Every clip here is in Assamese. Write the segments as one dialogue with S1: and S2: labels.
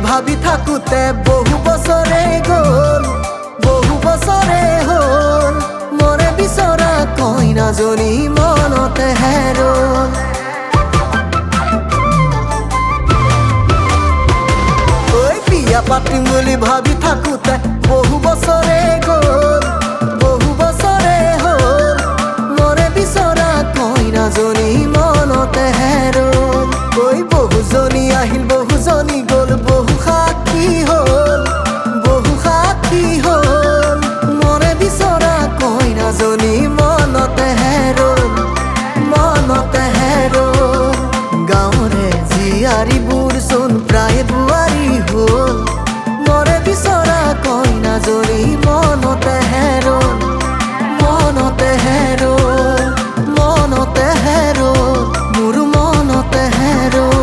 S1: ভাবি থাকোতে বহু বছৰে গ'ল, বহু বছৰে হ'ল। মৰে বিচৰা কইনাজনী মনতে হেৰল। ঐ বিয়া পাতিম বুলি ভাবি থাকোতে বহু বছৰে গ'ল, বহু বছৰে হ'ল। মৰে বিচৰা কইনাজনী মনতে হেৰল। ঐ বহুজনী আহিল বহুজনী গ'ল, বহু সাক্ষী হ'ল, বহু সাক্ষী হ'ল। মৰে বিচৰা কইনাজনী মনতে হেৰল, মনতে হেৰল। গাঁৱৰে জীয়াৰীবোৰ চোন প্ৰায় বোৱাৰী হ'ল। মৰে বিচৰা কইনাজনী মনতে হেৰল, মনতে হেৰল, মনতে হেৰল, মোৰ মনতে হেৰল।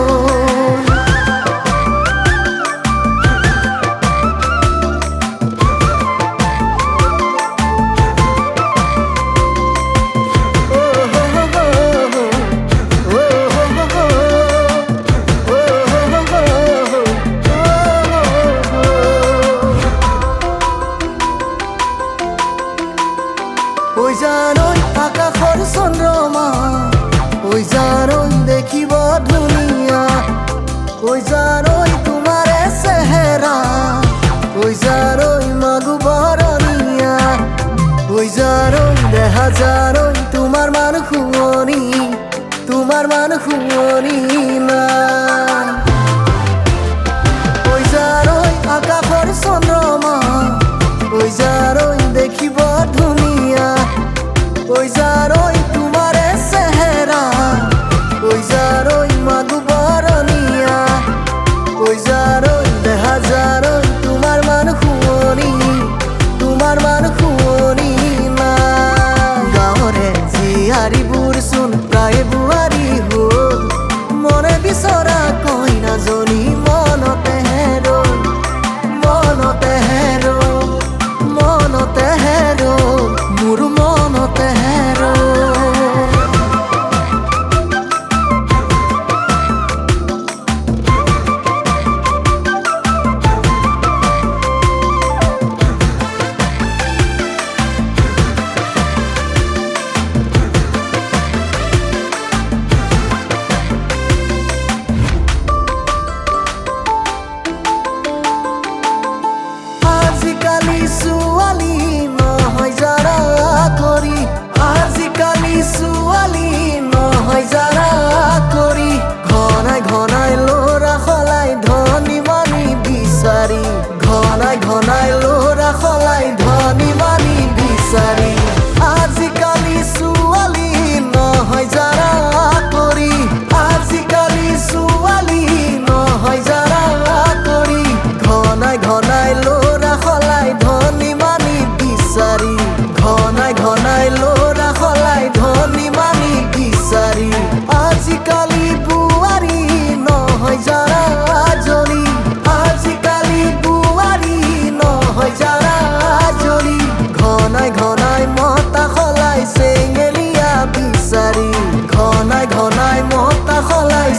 S1: ওই জানই আকাশৰ চন্দ্ৰমা, ওই জানই দেখিব ধুনীয়া। ওই জানই তোমাৰে চেহেৰা, ওই জানই মাগো বৰণীয়া। ওই জানই দেহা জানই তোমাৰ মান শুৱনি, তোমাৰ মান শুৱনি নাই। ওই জানই আকাশৰ চন্দ্ৰমা, ওই জানই দেখিব ধুনীয়া। ওই জানই তোমাৰে চেহেৰা, ওই জানই মাগো বৰণীয়া। ওই জানই দেহা জানই তোমাৰ মান শুৱনি, তোমাৰ মান শুৱনি নাই। গাঁৱৰে জীয়াৰীবোৰ চোন প্ৰায় বোৱাৰী হ'ল। মনে বিচৰা কইনাজনী মনতে হেৰল, মনতে হেৰল, মনতে হেৰল, মোৰ মনতে হেৰল। আজিকালি ছোৱালী নহয় জাৰা কৰি, আজিকালি ছোৱালী নহয় জাৰা কৰি। ঘনাই ঘনাই ল'ৰা সলাই ধনী মানি বিচাৰি, ঘনাই ঘনাই ল'ৰা সলাই ধনী মানি বিচাৰি। আজিকালি ছোৱালী নহয় জাৰা কৰি, আজিকালি ছোৱালী নহয় জাৰা কৰি। ঘনাই ঘনাই ল'ৰা সলাই ধনী মানি বিচাৰি, ঘনাই ঘনাই ল'ৰা সলাই ধনী মানি বিচাৰি। আজিকালি বোৱাৰী নহয় জাৰা জলি, আজিকালি বোৱাৰী নহয় জাৰা জলি। ঘনাই ঘনাই মতা সলাই চেঙেলীয়া বিচাৰি, ঘনাই ঘনাই মতা সলাই